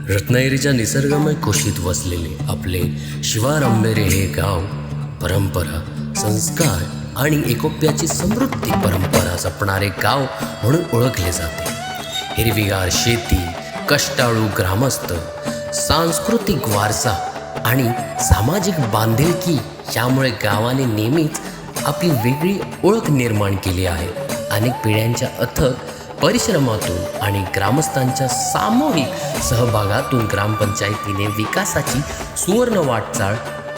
रत्नागिरीच्या निसर्गमय कुशीत वसलेले आपले शिवारांबेरे हे गाव परंपरा, संस्कार आणि एकोप्याची समृद्धी परंपरा जपणारे गाव म्हणून ओळखले जाते. हिरवीगार शेती, कष्टाळू ग्रामस्थ, सांस्कृतिक वारसा आणि सामाजिक बांधिलकी यामुळे गावाने नेहमीच आपली वेगळी ओळख निर्माण केली आहे. अनेक पिढ्यांच्या अथक परिश्रमातून आणि ग्रामस्थांच्या सामूहिक सहभागातून ग्रामपंचायतीने विकासाची सुवर्ण वाटचाल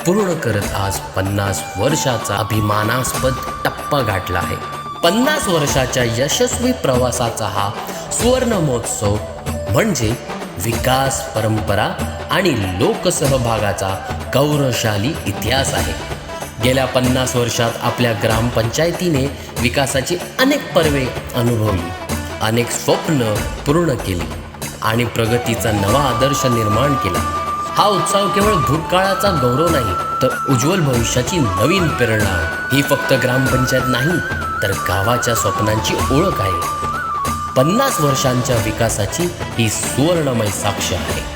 पूर्ण करत आज 50 वर्षाचा अभिमानास्पद टप्पा गाठला आहे. 50 वर्षाच्या यशस्वी प्रवासाचा हा सुवर्ण महोत्सव म्हणजे विकास, परंपरा आणि लोकसहभागाचा गौरवशाली इतिहास आहे. गेल्या 50 वर्षात आपल्या ग्रामपंचायतीने विकासाची अनेक पर्वे अनुभवली, अनेक स्वप्न पूर्ण केली आणि प्रगतीचा नवा आदर्श निर्माण केला. हा उत्सव केवळ भूतकाळाचा गौरव नाही, तर उज्ज्वल भविष्याची नवीन प्रेरणा आहे. ही फक्त ग्रामपंचायत नाही, तर गावाच्या स्वप्नांची ओळख आहे. 50 वर्षांच्या विकासाची ही सुवर्णमय साक्ष आहे.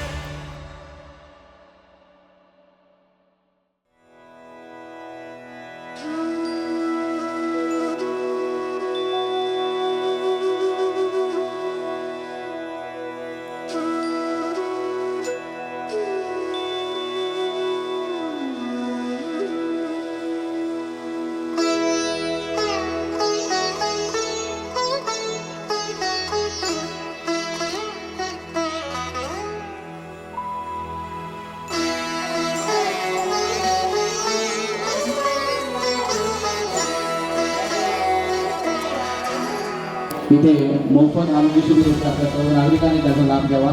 इथे मोफत आरोग्य शिबिर असल्याचं नागरिकांनी त्याचा लाभ घ्यावा.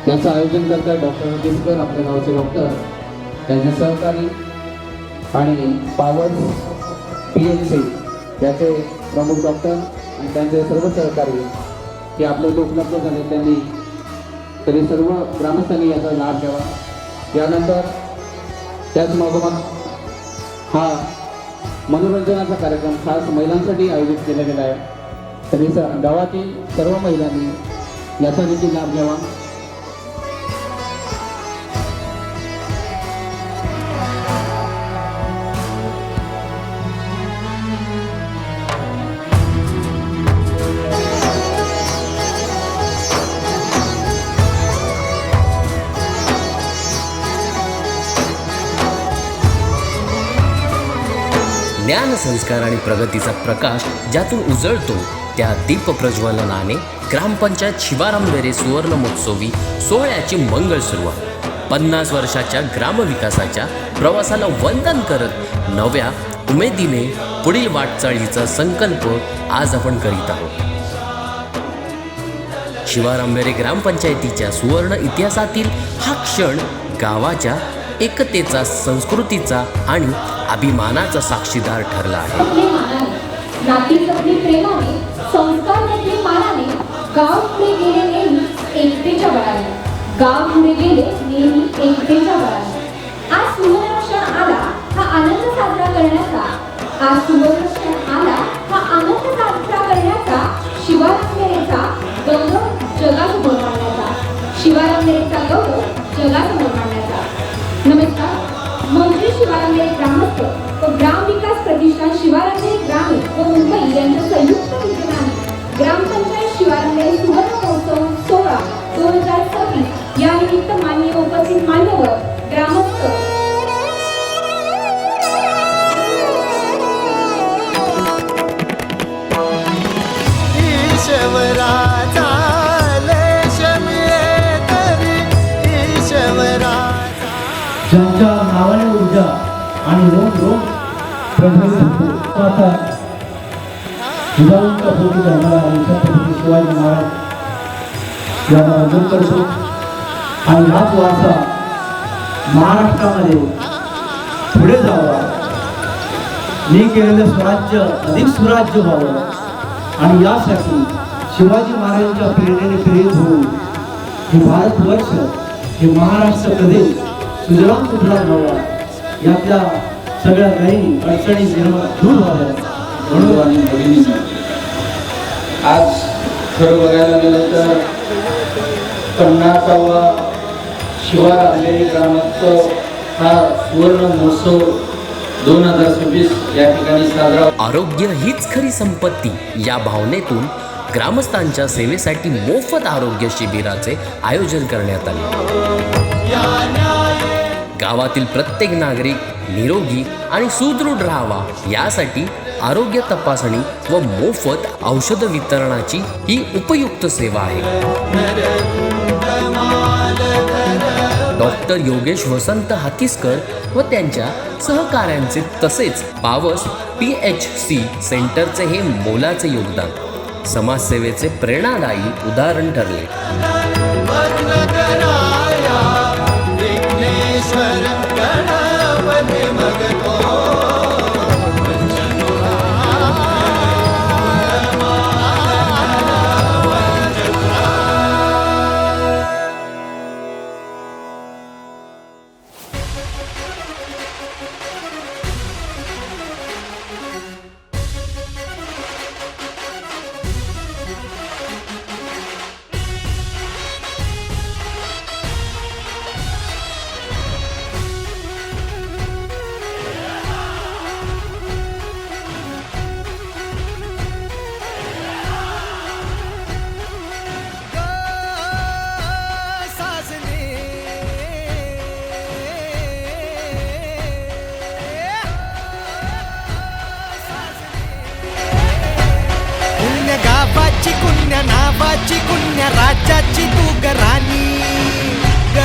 त्याचं आयोजन करतात डॉक्टर केसकर, आपल्या गावचे डॉक्टर, त्यांचे सहकारी आणि पॉवर्स PLC त्याचे प्रमुख डॉक्टर आणि त्यांचे सर्व सहकारी हे आपले उपलब्ध झाले. त्यांनी तरी सर्व ग्रामस्थांनी याचा लाभ घ्यावा. यानंतर त्याच मागोमाग हा मनोरंजनाचा कार्यक्रम खास महिलांसाठी आयोजित केला गेला आहे. तरी गावातील सर्व महिलांनी याचा देखील लाभ घ्यावा. ज्ञान, संस्कार आणि प्रगतीचा प्रकाश ज्यातून उजळतो त्या दीप प्रज्वलनाने ग्रामपंचायत शिवारांबेरे सुवर्ण महोत्सवी सोहळ्याची मंगळ सुरुवात. 50 वर्षाच्या ग्रामविकासाच्या प्रवासाला वंदन करत नव्या उमेदीने पुढील वाटचालीचा संकल्प आज आपण करीत आहोत. शिवारांबेरे ग्रामपंचायतीच्या सुवर्ण इतिहासातील हा क्षण गावाच्या एकतेचा, संस्कृतीचा आणि अभिमानाचा साक्षीदार ठरला आहे. नाती जपली प्रेमाने, संस्कार घेतले मानाने, गाव पुढे गेले नेहमी एकतेच्या बळाने, गाव पुढे गेले नेहमी एकतेच्या बळाने. आज सुवर्ण क्षण आला हा आनंद साजरा करण्याचा, आज सुवर्ण क्षण आला हा आनंद साजरा करण्याचा, शिवारांबेरेचा गौरव जगासमोर मांडण्याचा, शिवारांबेरेचा गौरव जगासमोर मांडण्याचा. नमस्कार. मंत्री शिवारांबेरे ग्रामस्थ व ग्राम विकास प्रतिष्ठान शिवारांबेरे ग्रामीण व मुंबई यांच्या संयुक्त विद्यमाने ग्रामपंचायत शिवारांबेरे सुवर्ण महोत्सव सोहळा 2026 या निमित्त माननीय उपस्थित मान्यवर, ग्रामस्थ, ज्यांच्या नावाने ऊर्जा आणि रोम रोम प्रज्वलित होतो. आता जिजाऊंच्या पोटी जाणारा छत्रपती शिवाजी महाराज यांना वंदन करतो आणि हाच वारसा महाराष्ट्रामध्ये पुढे जावा, मी केलेलं स्वराज्य अधिक सुराज्य व्हावं आणि यासाठी शिवाजी महाराजांच्या प्रेरणेने प्रेरित होऊन हे भारतवर्ष, हे महाराष्ट्र प्रदेश सुजलाम सुफलाम व्हावा, यातल्या सगळ्या काही अडचणी निर्माण दूर व्हाव्या म्हणून आज खरं बघायला गेलं तर 50वा शिवार आलेली ग्रामोत्सव हा सुवर्ण महोत्सव 2026 या ठिकाणी साजरा. आरोग्य हीच खरी संपत्ती या भावनेतून ग्रामस्थांच्या सेवेसाठी मोफत आरोग्य शिबिराचे आयोजन करण्यात आले. गावातील प्रत्येक नागरिक निरोगी आणि सुदृढ राहावा यासाठी आरोग्य तपासणी व मोफत औषध वितरणाची ही उपयुक्त सेवा आहे. डॉक्टर योगेश वसंत हातीसकर व त्यांच्या सहकाऱ्यांचे तसेच पावस PHC सेंटरचे हे मोलाचे योगदान समाजसेवेचे प्रेरणादायी उदाहरण ठरले. गावाची कुण्या नावाची कुण्या राज्याची तू ग राणी ग.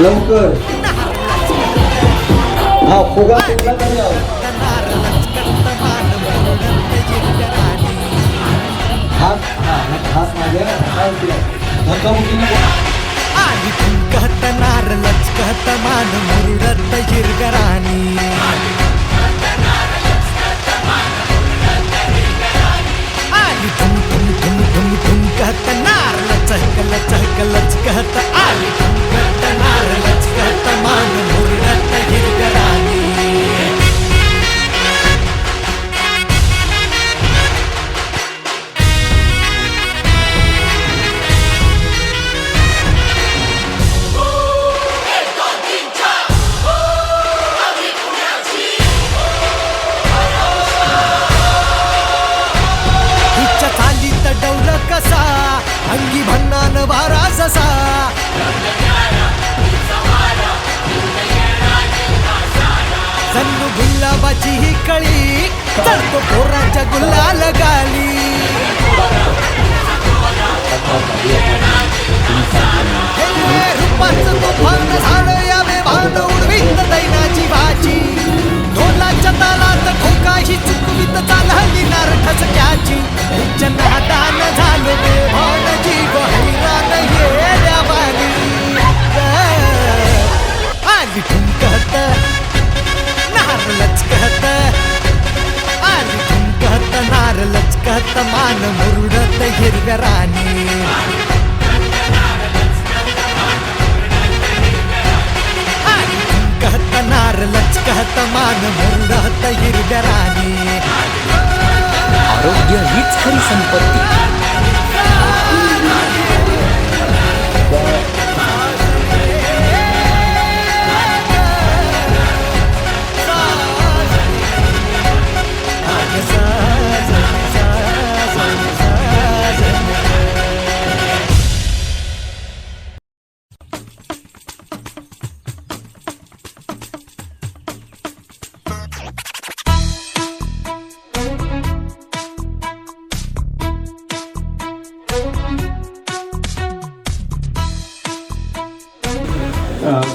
लवकर हा फुगा फुटला तरी आहो. हात माझ्या आली ठुमकत नार लचकत मान मुरडत हिरगराणी. आली ठुम ठुम ठुम ठुम ठुमकत नार लचक लचक लचकत. आली ठुमकत नार लचकत मान मुरडत हिरगराणी. कसा अंगी भन्नान वारा जसा जन्नू गुलाबाची ही कळी चढतो पोरांच्या गुलाल गाली. रूपाचं तुफान झाड यावे भान उडवीत दैनाची भाजी. ढोलाच्या तालात खोकाही चुकवीत चालली नार ठसक्याची. नादान झालो बेभान जीव हैरान येड्या वाली. आली ठुमकत नार लचकत. आली ठुमकत नार लचकत मान मुरडत हिरव्या राणी. आली ठुमकत नार लचकत मान मुरडत हिरव्या राणी. आरोग्य हीच खरी संपत्ती.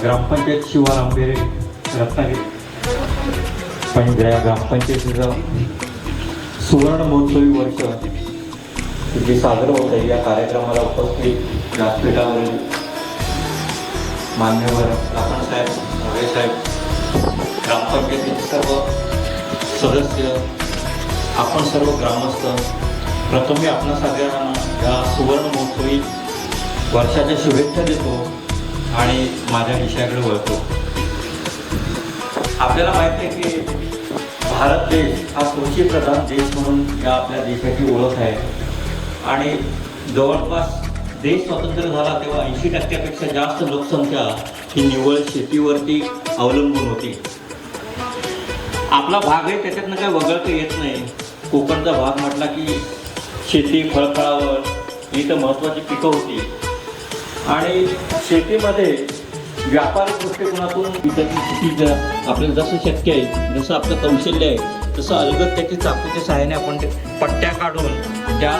ग्रामपंचायत शिवार आंबेरे रत्नागिरी पण ग्रामपंचायतीचं सुवर्ण महोत्सवी वर्ष जे साजरं होतं आहे, या कार्यक्रमाला उपस्थित व्यासपीठावरील मान्यवर रापणसाहेब साहेब, ग्रामपंचायतीचे सर्व सदस्य, आपण सर्व ग्रामस्थ, प्रथम आपणा सगळ्यांना या सुवर्ण महोत्सवी वर्षाच्या शुभेच्छा देतो आणि माझ्या विषयाकडे वळतो. आपल्याला माहिती आहे की भारत देश हा कृषीप्रधान देश म्हणून या आपल्या देशाची ओळख आहे आणि जवळपास देश स्वतंत्र झाला तेव्हा 80%पेक्षा जास्त लोकसंख्या ही निव्वळ शेतीवरती अवलंबून होती. आपला भाग आहे त्याच्यातनं काही वगळता येत नाही. कोकणचा भाग म्हटला की शेती, फळफळावर इथं महत्त्वाची पिकं होती आणि शेतीमध्ये व्यापारी दृष्टिकोनातून इतर शेतीचं आपल्याला जसं शक्य आहे, जसं आपलं कौशल्य आहे, तसं अलगद त्याची चाकूच्या सहाय्याने आपण ते पट्ट्या काढून त्या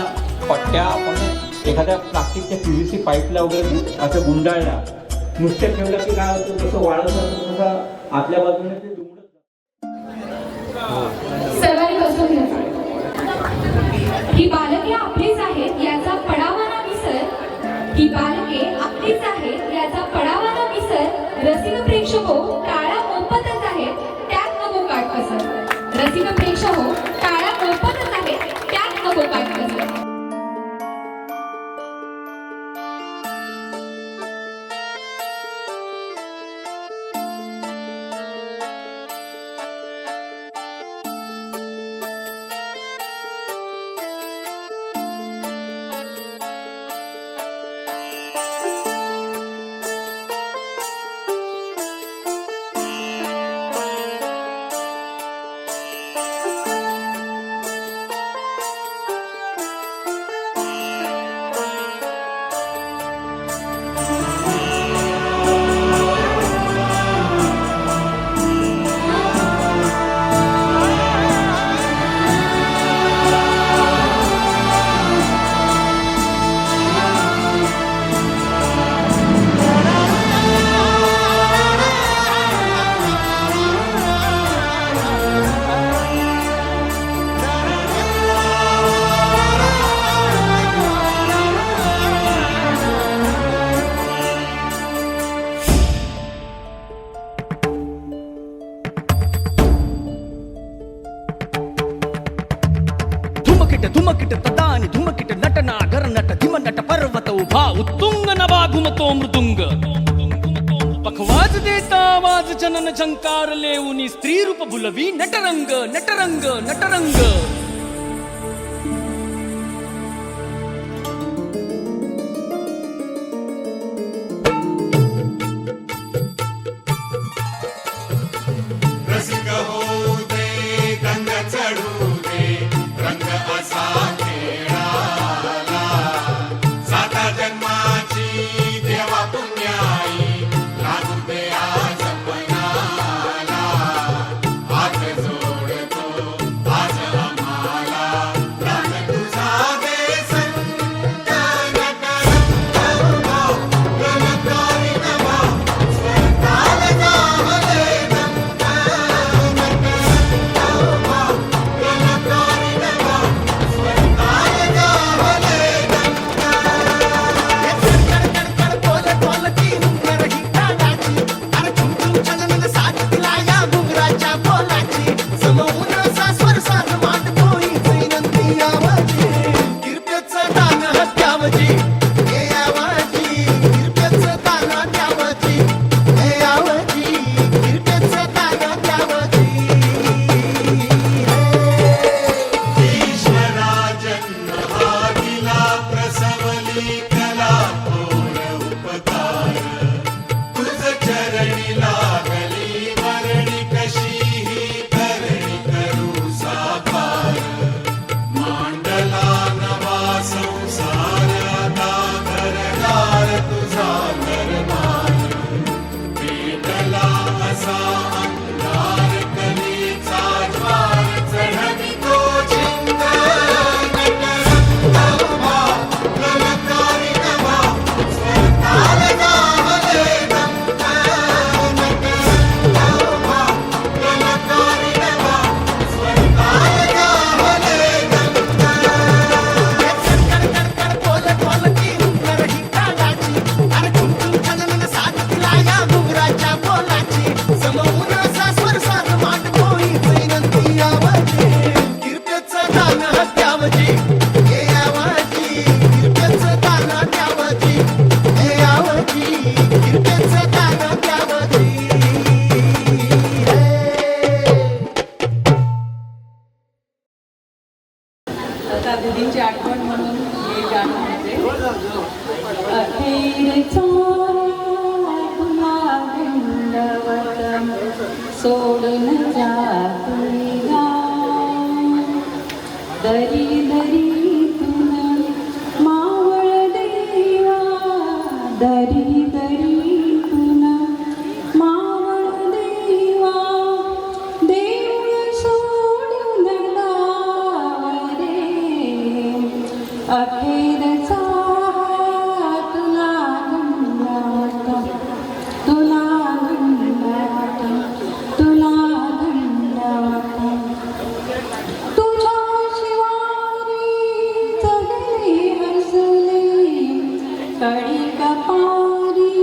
पट्ट्या आपण एखाद्या प्लास्टिकच्या PVC पाईपला वगैरे असं गुंडाळल्या, नुसत्या ठेवल्या की काय होतं, जसं वाढत जातं तसं आतल्या बाजूने ते दुमडत जातं. सर्वांनी बसून घ्या. ही बालके आपलीच आहेत याचा पडावा ना विसर. ही बालके आपलीच आहेत याचा पडावा ना विसर. रसिक प्रेक्षको टाळा मोफतच आहेत त्यात नको काटकसर. रसिक प्रेक्षको टाळा मोफतच आहेत त्यात नको काटकसर. धुमकिट तदानि धुमकिट नटनागर नट धिम नट पर्वत उभा उत्तुंग नभा घुमतो मृदुंग पखवाज देता आवाज जनन झंकार लेऊनी स्त्री रूप बुलवी नटरंग नटरंग नटरंग. रसिक होऊ दे, रंग चढू दे, रंग असा खेळाला. साता जन्माची देवा पुण्याई लागू दे आज पणाला. हात जोडतो आज आम्हाला, प्राण तुझा दे संत. नटरंग उभा, रंगकारी नभा, स्वताल जावले बोलाची. अखेरचा तुला दंडवत सोडून जातुया दरी दरीतून मावळ देवा दरी दरीतून मावळ देवा देऊळ सोडून गावरे अखेरचा तुला दंडवत तुला दंडवत तुला दंडवत तुझ्या शिवारी जगले हसले कडी कपारी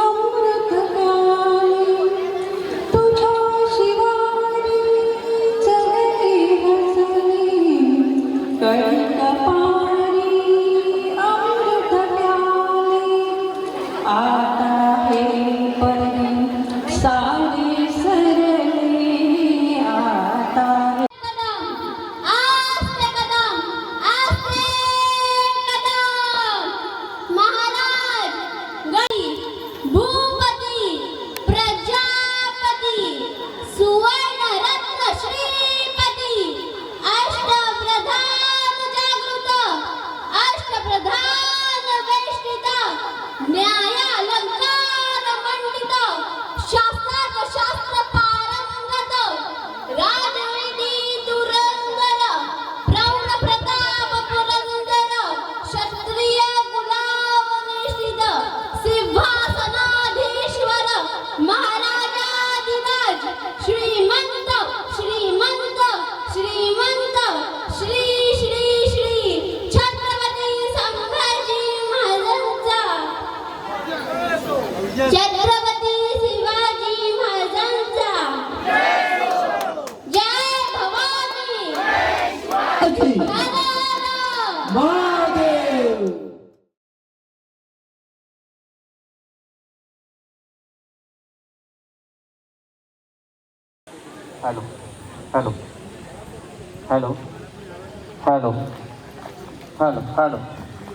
अमृत प्याले तुझ्या शिवारी जगले हसले कडी कपारी अमृत प्याले आता हे परी सारे सरले आता कदम आस्ते कदम महाराज गणी भूपती प्रजापती सुवर्ण रत्न श्रीपती अष्टप्रधान जागृत अष्टप्रधान वेष्टित न्यायालंकार मंडित शास्त्रात शास्त्र पारंगत राजविधी दुरंदर प्रौढ प्रताप पुरंदर क्षत्रिय गुलाम निषिद्ध सिंहासनाधीश्वर महाराजाधिराज श्रीमंत श्रीमंत श्रीमंत श्री श्री श्री छत्रपती संभाजी महाराजांचा छत्रपती शिवाजी महाराजांचा जय Bhavani Mahadev hello hello hello hello hello hello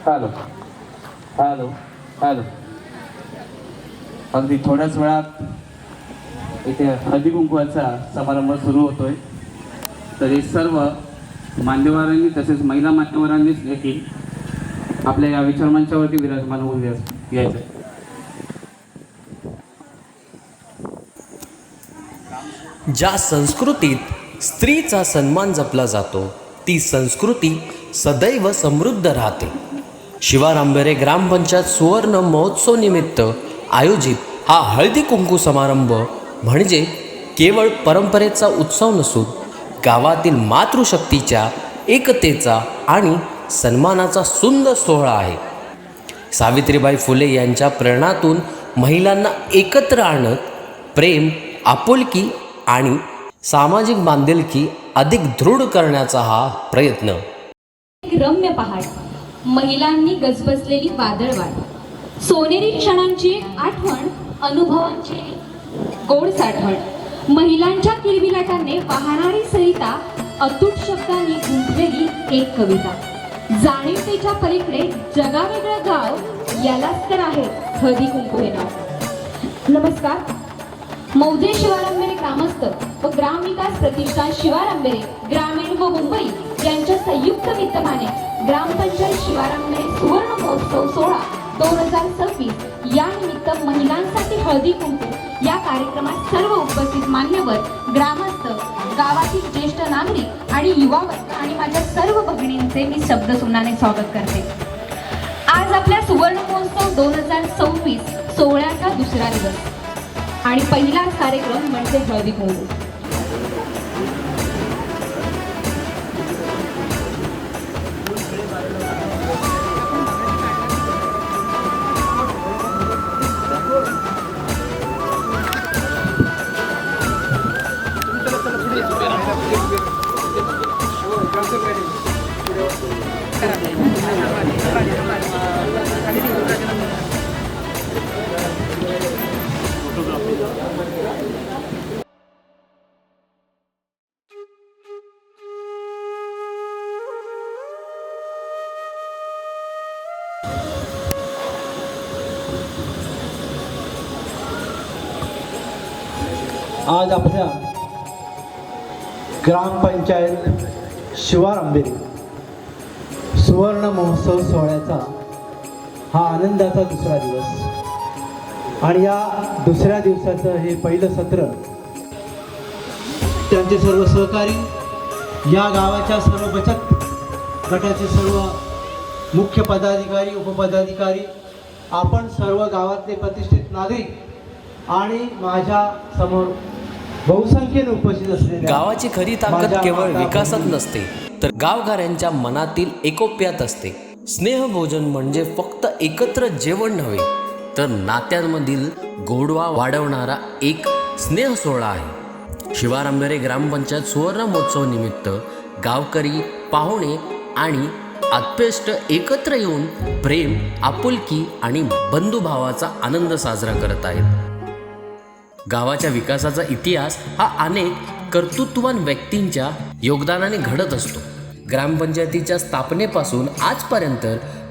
hello hello hello अगदी थोड्याच वेळात इथे हळदी कुंकवाचा समारंभ सुरू होतोय. तर हे सर्व मान्यवरांनी तसेच महिला मान्यवरांनीच देखील आपल्या या विचारमंचावरती विराजमान होऊन यायचं. ज्या संस्कृतीत स्त्रीचा सन्मान जपला जातो ती संस्कृती सदैव समृद्ध राहते. शिवारांबेरे ग्रामपंचायत सुवर्ण महोत्सव निमित्त आयोजित हा हळदी कुंकू समारंभ म्हणजे केवळ परंपरेचा उत्सव नसून गावातील मातृशक्तीच्या एकतेचा आणि सन्मानाचा सुंदर सोहळा आहे. सावित्रीबाई फुले यांच्या प्रेरणातून महिलांना एकत्र आणत प्रेम, आपुलकी आणि सामाजिक बांधिलकी अधिक दृढ करण्याचा हा प्रयत्न. एक रम्य पहाड, महिलांनी गजबजलेली वादळवाट, सोनेरी क्षणांची एक आठवण, अनुभवांची गोड साठवण, महिलांच्या किलबिलाटाने वाहणारी सरिता, अतूट शब्दांनी गुंफलेली एक कविता. जाणीवतेच्या पलीकडे जगावेगळं गाव, यालाच तर आहे हळदी कुंकू हे नाव. नमस्कार. मौजे शिवारांबेरे ग्रामस्थ व ग्रामविकास प्रतिष्ठान शिवारांबेरे ग्रामीण व मुंबई यांच्या संयुक्त विद्यमाने ग्रामपंचायत शिवारांबेरे सुवर्ण महोत्सव सोहळा 2026 या निमित्त महिलांसाठी हळदी कुंकू या कार्यक्रमात सर्व उपस्थित मान्यवर, ग्रामस्थ, गावातील ज्येष्ठ नागरिक आणि युवा वर्ग आणि माझ्या सर्व भगिनींचे मी शब्दसुमनाने स्वागत करते. आज आपल्या सुवर्ण महोत्सव 2026 सोहळ्याचा दुसरा दिवस आणि पहिलाच कार्यक्रम म्हणजे हळदी कुंकू. आज आपल्या ग्रामपंचायत शिवार आंबेरी सुवर्ण महोत्सव सोहळ्याचा हा आनंदाचा दुसरा दिवस आणि या दुसऱ्या दिवसाचं हे पहिलं सत्र त्यांचे सर्व सहकारी, या गावाच्या सर्व बचत गटाचे सर्व मुख्य पदाधिकारी, उपपदाधिकारी, आपण सर्व गावातले प्रतिष्ठित नागरिक आणि माझ्या समोर बहुसंख्येने उपस्थित असलेले गावाची खरी ताकद माझ्या केवळ माता, विकासात बहिणी, नसते तर गावकऱ्यांच्या मनातील एकोप्यात असते. स्नेहभोजन म्हणजे फक्त एकत्र जेवण नव्हे तर नात्यांमधील गोडवा वाढवणारा एक स्नेह सोहळा आहे. शिवार आंबेरे ग्रामपंचायत सुवर्ण महोत्सव निमित्त गावकरी, पाहुणे आणि आत्पेष्ट एकत्र येऊन प्रेम, आपुलकी आणि बंधुभावाचा आनंद साजरा करत आहेत. गावाच्या विकासाचा इतिहास हा अनेक कर्तृत्ववान व्यक्तींच्या योगदानाने घडत असतो. ग्रामपंचायतीच्या स्थापनेपासून आजपर्यंत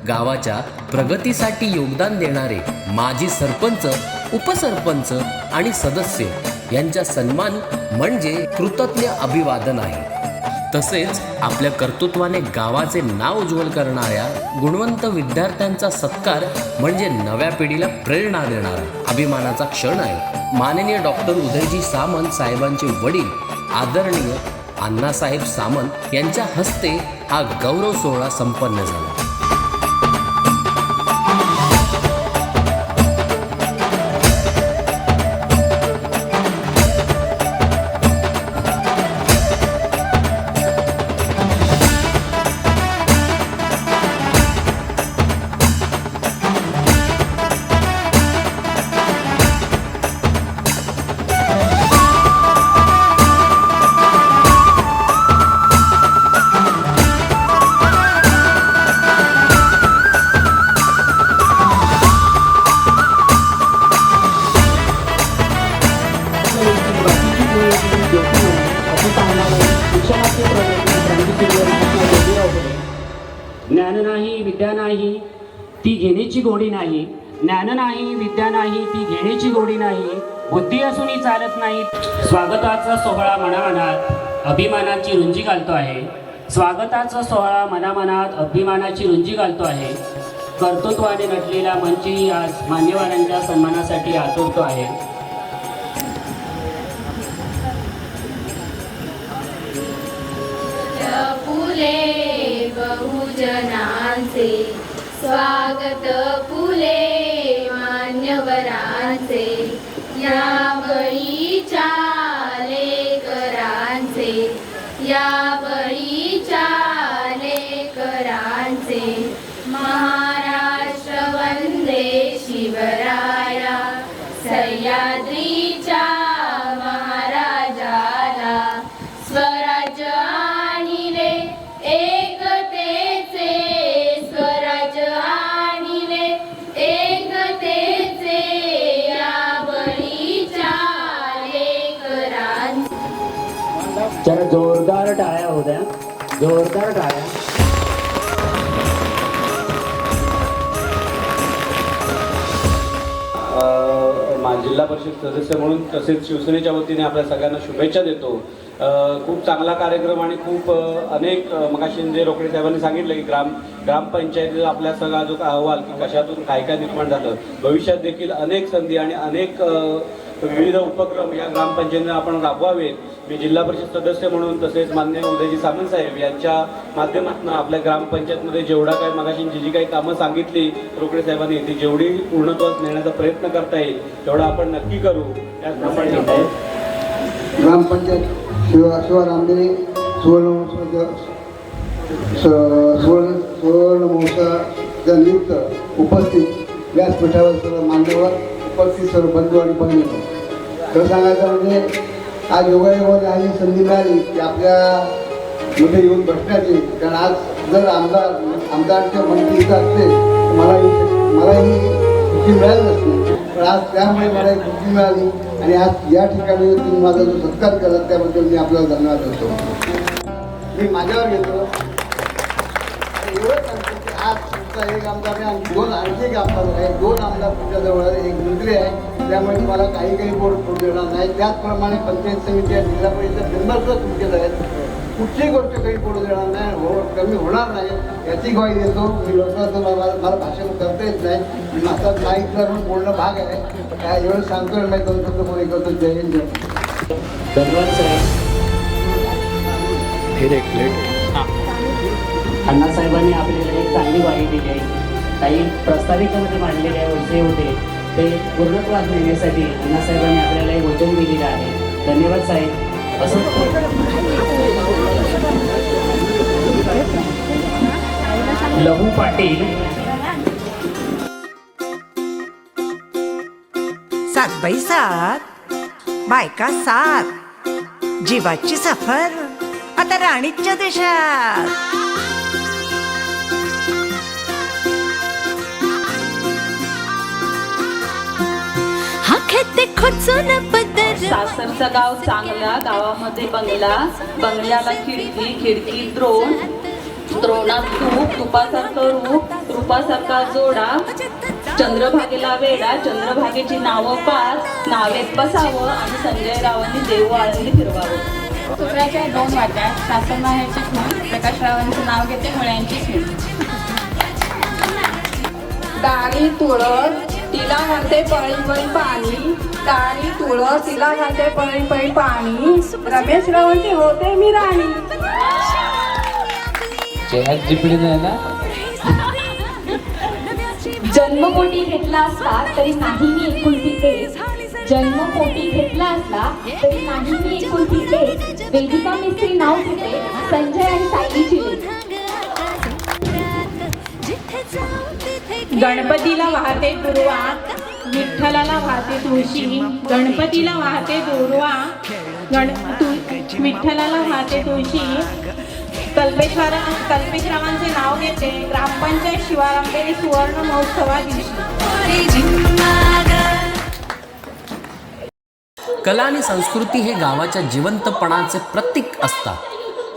गावाच्या प्रगतीसाठी योगदान देणारे माजी सरपंच, उपसरपंच आणि सदस्य यांचा सन्मान म्हणजे कृतज्ञ अभिवादन आहे. तसेच आपल्या कर्तृत्वाने गावाचे नाव उज्ज्वल करणाऱ्या गुणवंत विद्यार्थ्यांचा सत्कार म्हणजे नव्या पिढीला प्रेरणा देणारा अभिमानाचा क्षण आहे. माननीय डॉक्टर उदयजी सामंत साहेबांचे वडील आदरणीय अण्णासाहेब सामंत यांच्या हस्ते हा गौरव सोहळा संपन्न झाला. ज्ञान नाही विद्या नाही ती घेण्याची गोडी नाही, ज्ञान नाही विद्या नाही ती घेण्याची गोडी नाही, बुद्धी असूनही चालत नाही. स्वागताचा सोहळा मनामनात अभिमानाची रुंजी घालतो आहे. स्वागताचा सोहळा मनामनात अभिमानाची रुंजी घालतो आहे. कर्तृत्वाने नटलेला मंचही आज मान्यवरांच्या सन्मानासाठी आतुरतो आहे. फुले बहुजनांचे स्वागत, फुले मान्यवरांचे या बळीच्या लेकरांचे, या बळीच्या लेकरांचे. महाराष्ट्र वंदे शिवराया, सह्याद्रीच्या महाराजाला स्वराज्य आणिले एकतेचे, स्वराज्य आणिले एकतेचे या बळीच्या लेकरांचे. जरा जोरदार टाळ्या होत्या, जोरदार टाळ्या. जिल्हा परिषद सदस्य म्हणून तसेच शिवसेनेच्या वतीने आपल्या सगळ्यांना शुभेच्छा देतो. खूप चांगला कार्यक्रम आणि खूप अनेक मगाशी जे रोकडे साहेबांनी सांगितलं की ग्रामपंचायतीचा आपल्या सगळा जो अहवाल की कशातून काय काय निर्माण झालं, भविष्यात देखील अनेक संधी आणि अनेक विविध उपक्रम या ग्रामपंचायतीने आपण राबवावेत. मी जिल्हा परिषद सदस्य म्हणून तसेच मान्य उदयजी सामंत साहेब यांच्या माध्यमातून आपल्या ग्रामपंचायतमध्ये जेवढा काय मगाशी जी काही कामं सांगितली रोकडे साहेबांनी ती जेवढी पूर्णत्वास नेण्याचा प्रयत्न करता येईल तेवढा आपण नक्की करू. त्याचप्रमाणे ग्रामपंचायत शिवार आंबेरे सुवर्ण महोत्सवाच्या निमित्त उपस्थित व्यासपीठावर सर्व मान्यवर, उपस्थित सर्व बंधू आणि बहिणी, खरं सांगायचं म्हणजे आज योगायोगाने ही संधी मिळाली की आपल्यामध्ये येऊन बसण्याची. कारण आज जर आमदारच्या मंत्री इथं असते तर मलाही सुट्टी मिळाली नसते, पण आज त्यामुळे मला एक सुट्टी मिळाली आणि आज या ठिकाणी तुम्ही माझा जो सत्कार केला त्याबद्दल मी आपल्याला धन्यवाद देतो. मी माझ्यावर घेतो आणि एवढंच सांगतो की आज तुमचा एक आमदार आहे आणि आणखी एक आमदार आहे. 2 आमदार तुमच्याजवळ आहे, एक मंत्री आहे. त्यामुळे तुम्हाला काही बोर्ड पडू देणार नाही. त्याचप्रमाणे पंचायत समिती आहे, जिल्हा परिषद मेंबरसुद्धा तुमचेच आहेत. कुठलीही गोष्ट काही पडू देणार नाही, कमी होणार नाही याची ग्वाही देतो. मी लोकांचं मला भाषण करता येत नाही, माझा माहितीला पण बोलणं भाग आहे. काय एवढं सांगतो नाही, 2 शब्द कोणी करतो. जय हिंद. धन्यवाद साहेब. अण्णासाहेबांनी आपल्याला एक चांगली ग्वाही दिली आहे. काही प्रस्ताविकेमध्ये मांडलेले विषय होते ते पूर्णत्वास नेण्यासाठी अण्णासाहेबांनी आपल्याला एक वचन दिलेलं आहे. धन्यवाद साहेब. लहू पाटील. 7x7 बायका 7 जीवाची सफर आता राणीच्या देशात. हा खेते खोचून पदर. सासरचं गाव चांगला, गावामध्ये बंगला, बंगल्याला खिडकी, खिडकी द्रोण, द्रोणात तूप, तुपासारखं रूप, रूपासारखा जोडा, चंद्रभागेला वेडा, चंद्रभागेची नावं 5, नावेत बसावं आणि संजय रावांनी देऊ आळंदी फिरवावं. चोराच्या 2 वाट्या, सासर माहेरची खून, प्रकाश रावांचं नाव घेते मुळ्यांची सून. डाळी तुळस तिला म्हणते पळी पळी पाणी, डाळी तुळस तिला म्हणते पळी पळी पाणी, रमेश रावांची होते मी राणी. जन्मपोटी घेतला असला तरी नाही मी एकुलती एक. जन्मपोटी घेतला असला तरी नाही मी एकुलती एक. वेदिका मिस्त्री नाव घेते संजय आणि सायलीची लेक. गणपतीला वाहते दुर्वा, विठ्ठलाला वाहते तुळशी, गणपतीला वाहते दुर्वा, विठ्ठलाला वाहते तुळशी. कल्पेशरावांचे नाव घेते ग्रामपंचायत शिवारांबेरी सुवर्ण महोत्सवा दिवशी. कला आणि संस्कृती हे गावाच्या जिवंतपणाचे प्रतीक असतात.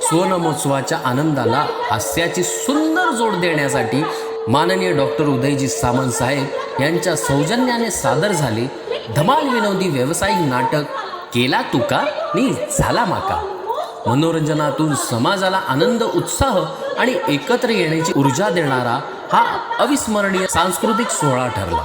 सुवर्ण महोत्सवाच्या आनंदाला हास्याची सुंदर जोड देण्यासाठी माननीय डॉक्टर उदयजी सामंत साहेब यांच्या सौजन्याने सादर झाले धमाल विनोदी व्यावसायिक नाटक केला तुका नी झाला माका. मनोरंजनातून समाजाला आनंद, उत्साह आणि एकत्र येण्याची ऊर्जा देणारा हा अविस्मरणीय सांस्कृतिक सोहळा ठरला.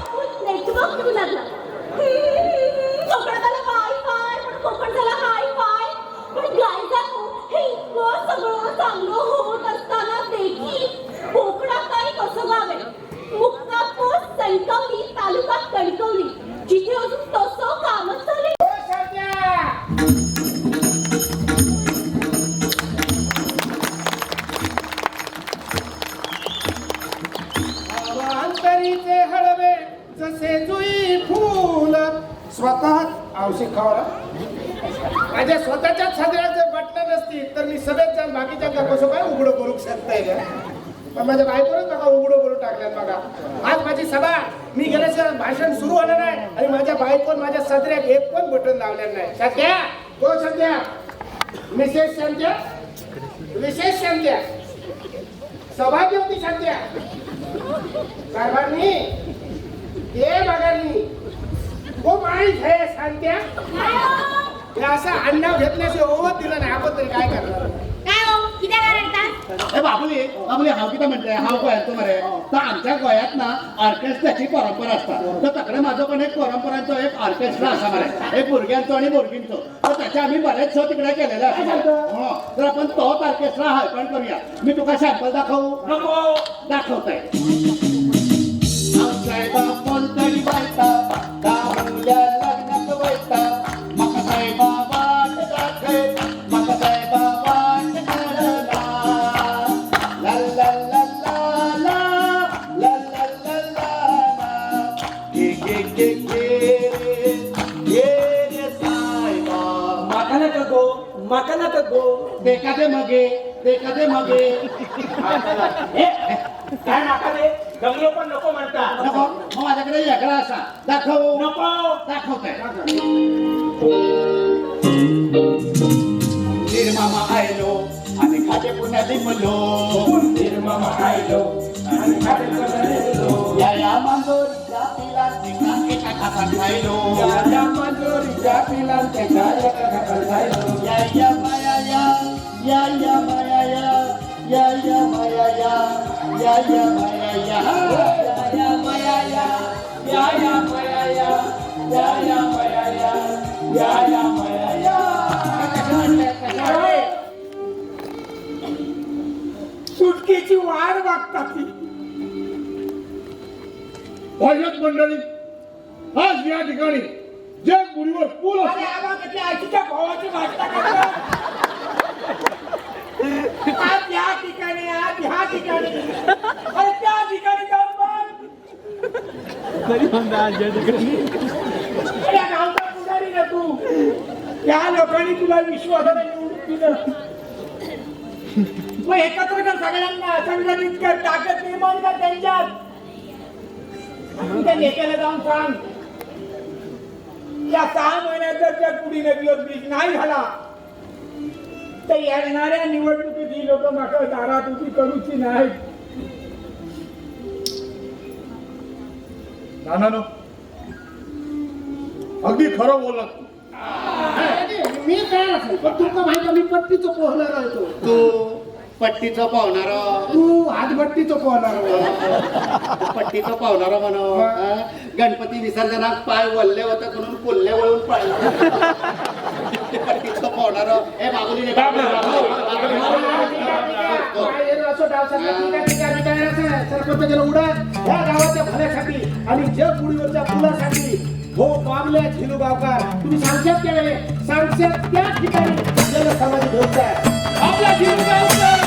तालुका कणकवली जिथे अजून तसं कामच झाले. अंतरीचे हळवे जसे जुई फूल. स्वतः औषध खावा माझ्या स्वतःच्याच सगळ्यात जर बटणं नसतील तर मी सगळ्यात जाऊन बाकीच्या कसं काय उघडं करू शकताय का. पण माझ्या बायकोच बघा उघडं करून टाकल्यात बघा. आज माझी सभा मी गेल्याचं भाषण सुरू होणार नाही आणि माझ्या बायकोन माझ्या सदऱ्यात एक पण बटन लावलेलं नाही. सध्या हो सध्या मिसेस संध्या, विशेष संध्या, सभा होती संध्या साहेबांनी हे बघानी खूप माहीत आहे संध्या. हे असं अण्णा घेतल्याशिवाय ओवत दिलं नाही आपण तरी काय करणार. बाबुली बाबुली हाव किती म्हणते हाव गोयात मरे तर आमच्या गोयात ना ऑर्केस्ट्राची परंपरा असतात. तर तकडे माझं पण एक परंपरांचो एक ऑर्केस्ट्रा असा मरे एक भुरग्यांचो आणि भुरगींचो. तर त्याचे आम्ही बरेच शो तिकडे केलेले असतात. तर आपण तोच ऑर्केस्ट्रा हायपण करूया. मी तुका सॅम्पल दाखवू नको दाखवताय. कोणतरी बायका दारूच्या लग्नात वैता मका साहेबा वाट दाखवे मका साहेबा वाट कळला ला ला ला ला ला ला ला ला ला गे गे गे गे रे साहेबा मका नका गो देखा दे मगे काय नाका दे जमलो पण नको म्हणता. नको मग माझ्याकडे वेगळा असा दाखव नको दाखवताय. निर्मामा आयलो आणि खाते पुन्हा लिमलो. निर्मामा आयलो या या मांजोरीच्या पिलांचे का एका खातात खायलो या मांजोरीच्या पिलांचे का एका खातात खायलो या या माया या या माया या या माया या माया या माया या माया या माया सुटकेची वाट बघतात ती भाजप मंडळी आज या ठिकाणी जे गुढीवर पूल आईच्या भावाची भाषा करतात आज या ठिकाणी आज ह्या ठिकाणी अरे त्या ठिकाणी जाऊन बघ. अरे या गावचा पुजारी ना तू त्या लोकांनी तुला विश्वासाने निवडून दिलं मग एकत्र कर सगळ्यांना संघटित कर ताकद निर्माण कर त्यांच्यात त्या नेत्याला जाऊन सांग या 6 महिन्यात जर त्या कुडी नदीवर ब्रिज नाही झाला तर येणाऱ्या निवडणुकीत ही लोक मात्र दारात उभी करूची नाही. नानानो अगदी खरं बोलत मी काय असेल पण तुमका माहिती मी पट्टीचं पोहणार आहे तू पट्टीचं पावणारा तू हातभट्टीचं पोहणार पट्टीचं पावणारा म्हणा गणपती विसर्जनात पाय वल्ले होते म्हणून कोल्हे वळून पाहिलं पट्टीचं पावणारा हे मागुली सरपंच गेला उडा ह्या गावाच्या भल्यासाठी आणि जग गुढीवरच्या पुलासाठी हो मामल्या झिलू गावकार तुम्ही सांगशात त्या वेळे सांगशात त्या ठिकाणी आपल्याला समाज घ्यायचा आपल्या झिलू गावकर